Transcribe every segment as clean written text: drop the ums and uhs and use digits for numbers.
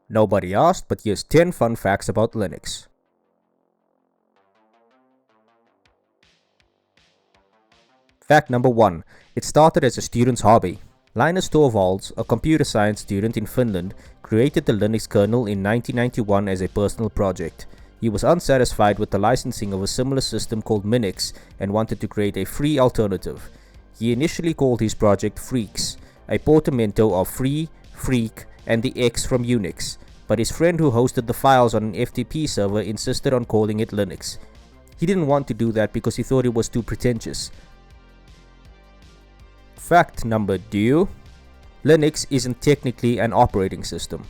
Nobody asked, but here's 10 fun facts about Linux. Fact number 1. It started as a student's hobby. Linus Torvalds, a computer science student in Finland, created the Linux kernel in 1991 as a personal project. He was unsatisfied with the licensing of a similar system called Minix and wanted to create a free alternative. He initially called his project Freaks, a portmanteau of free, freak, and the X from Unix, but his friend who hosted the files on an FTP server insisted on calling it Linux. He didn't want to do that because he thought it was too pretentious. Fact number 2. Linux isn't technically an operating system.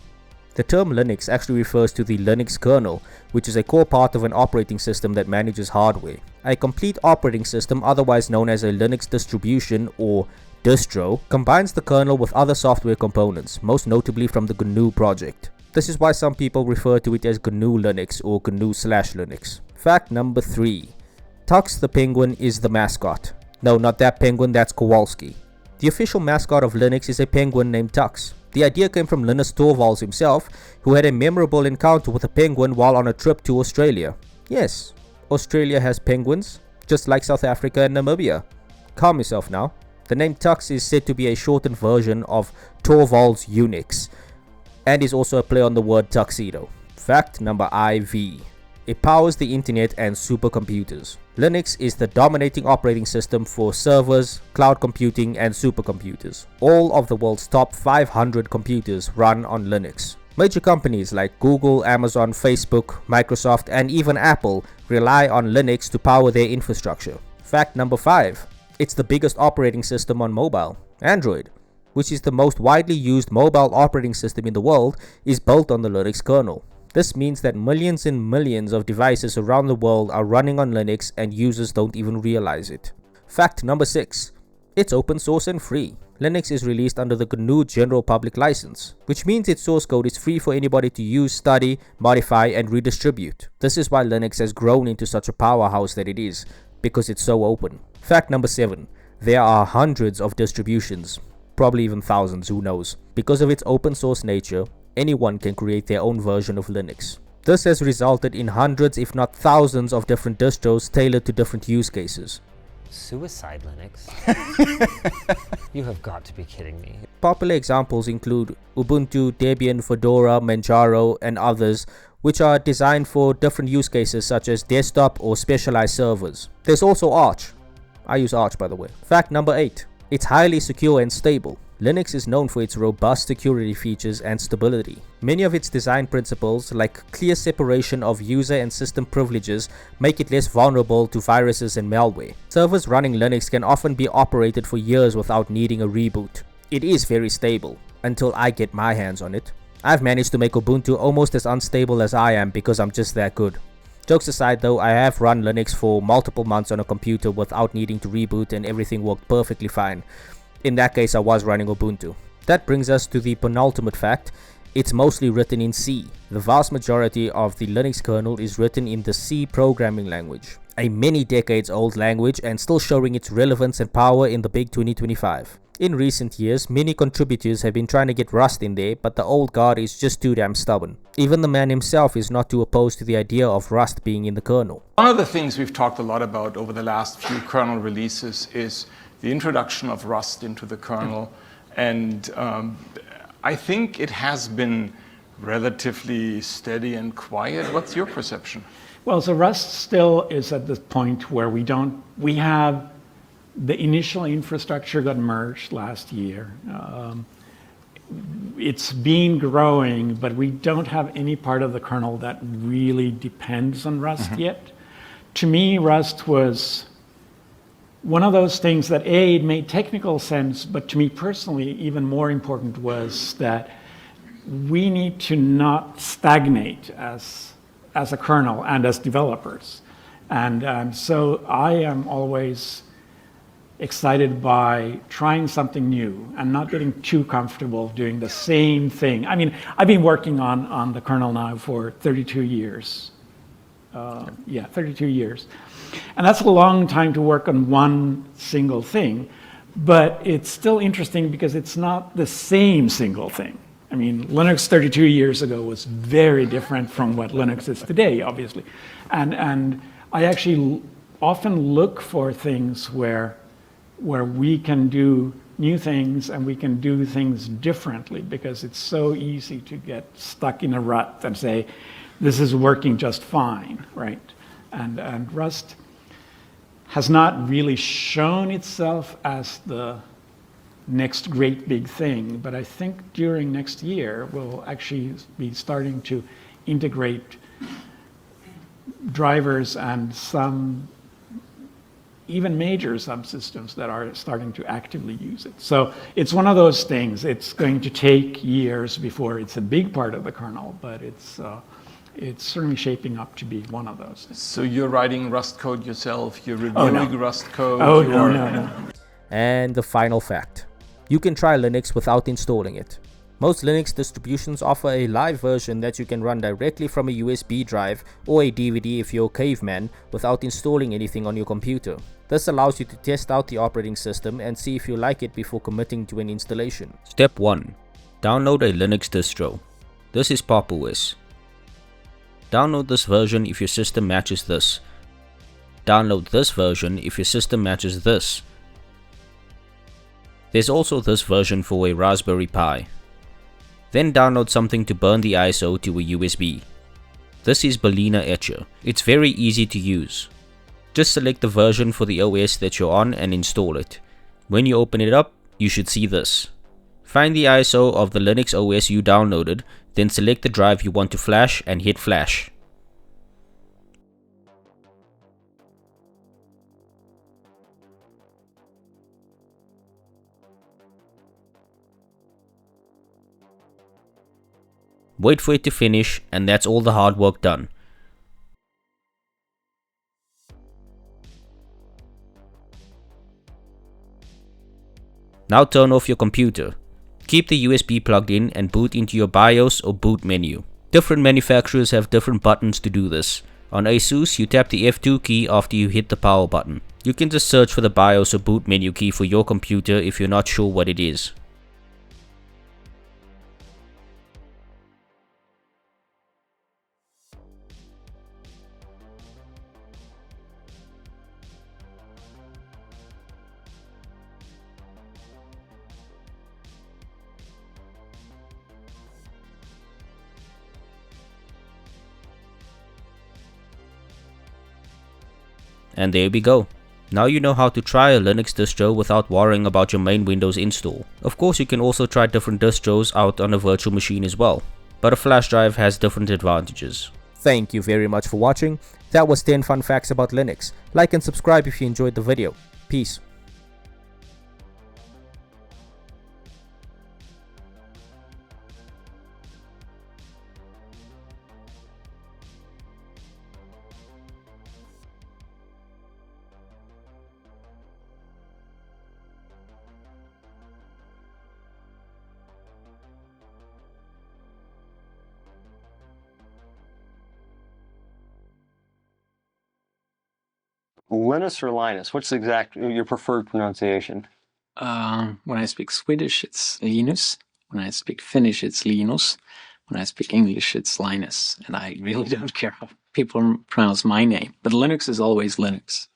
The term Linux actually refers to the Linux kernel, which is a core part of an operating system that manages hardware. A complete operating system, otherwise known as a Linux distribution or distro, combines the kernel with other software components, most notably from the GNU project. This is why some people refer to it as GNU Linux or GNU/Linux. Fact number 3. Tux the penguin is the mascot. No, not that penguin, that's Kowalski. The official mascot of Linux is a penguin named Tux. The idea came from Linus Torvalds himself, who had a memorable encounter with a penguin while on a trip to Australia. Yes, Australia has penguins, just like South Africa and Namibia. Calm yourself now. The name Tux is said to be a shortened version of Torvalds Unix, and is also a play on the word tuxedo. Fact number IV. It powers the internet and supercomputers. Linux is the dominating operating system for servers, cloud computing, and supercomputers. All of the world's top 500 computers run on Linux. Major companies like Google, Amazon, Facebook, Microsoft, and even Apple rely on Linux to power their infrastructure. Fact number 5. It's the biggest operating system on mobile. Android, which is the most widely used mobile operating system in the world, is built on the Linux kernel. This means that millions and millions of devices around the world are running on Linux and users don't even realize it. Fact number 6. It's open source and free. Linux is released under the GNU General Public License, which means its source code is free for anybody to use, study, modify, and redistribute. This is why Linux has grown into such a powerhouse that it is, because it's so open. Fact number 7. There are hundreds of distributions, probably even thousands, who knows. Because of its open source nature, anyone can create their own version of Linux. This has resulted in hundreds if not thousands of different distros tailored to different use cases. Suicide Linux? You have got to be kidding me. Popular examples include Ubuntu, Debian, Fedora, Manjaro, and others, which are designed for different use cases such as desktop or specialized servers. There's also Arch. I use Arch, by the way. Fact number 8. It's highly secure and stable. Linux is known for its robust security features and stability. Many of its design principles, like clear separation of user and system privileges, make it less vulnerable to viruses and malware. Servers running Linux can often be operated for years without needing a reboot. It is very stable, until I get my hands on it. I've managed to make Ubuntu almost as unstable as I am because I'm just that good. Jokes aside though, I have run Linux for multiple months on a computer without needing to reboot and everything worked perfectly fine. In that case, I was running Ubuntu. That brings us to the penultimate fact. It's mostly written in C. The vast majority of the Linux kernel is written in the C programming language, a many decades old language and still showing its relevance and power in the big 2025. In recent years, many contributors have been trying to get Rust in there, but the old guard is just too damn stubborn. Even the man himself is not too opposed to the idea of Rust being in the kernel. One of the things we've talked a lot about over the last few kernel releases is the introduction of Rust into the kernel, and I think it has been relatively steady and quiet. What's your perception? Well, so Rust still is at the point where we have the initial infrastructure got merged last year. It's been growing, but we don't have any part of the kernel that really depends on Rust yet. To me, Rust was one of those things that it made technical sense, but to me personally, even more important was that we need to not stagnate as a kernel and as developers. And so I am always excited by trying something new and not getting too comfortable doing the same thing. I mean, I've been working on the kernel now for 32 years. 32 years. And that's a long time to work on one single thing, but it's still interesting because it's not the same single thing. I mean, Linux 32 years ago was very different from what Linux is today, obviously. And I actually often look for things where we can do new things and we can do things differently, because it's so easy to get stuck in a rut and say, this is working just fine, right? And Rust has not really shown itself as the next great big thing, but I think during next year we'll actually be starting to integrate drivers and some even major subsystems that are starting to actively use it. So it's one of those things. It's going to take years before it's a big part of the kernel, but it's certainly shaping up to be one of those things. So you're writing Rust code yourself, you're reviewing Rust code? Oh, no. And the final fact. You can try Linux without installing it. Most Linux distributions offer a live version that you can run directly from a USB drive or a DVD if you're a caveman, without installing anything on your computer. This allows you to test out the operating system and see if you like it before committing to an installation. Step 1. Download a Linux distro. This is Pop! OS. Download this version if your system matches this. Download this version if your system matches this. There's also this version for a Raspberry Pi. Then download something to burn the ISO to a USB. This is Balena Etcher. It's very easy to use. Just select the version for the OS that you're on and install it. When you open it up, you should see this. Find the ISO of the Linux OS you downloaded, then select the drive you want to flash and hit flash. Wait for it to finish, and that's all the hard work done. Now turn off your computer. Keep the USB plugged in and boot into your BIOS or boot menu. Different manufacturers have different buttons to do this. On ASUS, you tap the F2 key after you hit the power button. You can just search for the BIOS or boot menu key for your computer if you're not sure what it is. And there we go. Now you know how to try a Linux distro without worrying about your main Windows install. Of course, you can also try different distros out on a virtual machine as well, but a flash drive has different advantages. Thank you very much for watching. That was 10 fun facts about Linux. Like and subscribe if you enjoyed the video. Peace. Linus or Linus? What's your preferred pronunciation? When I speak Swedish, it's Linus. When I speak Finnish, it's Linus. When I speak English, it's Linus. And I really don't care how people pronounce my name. But Linux is always Linux.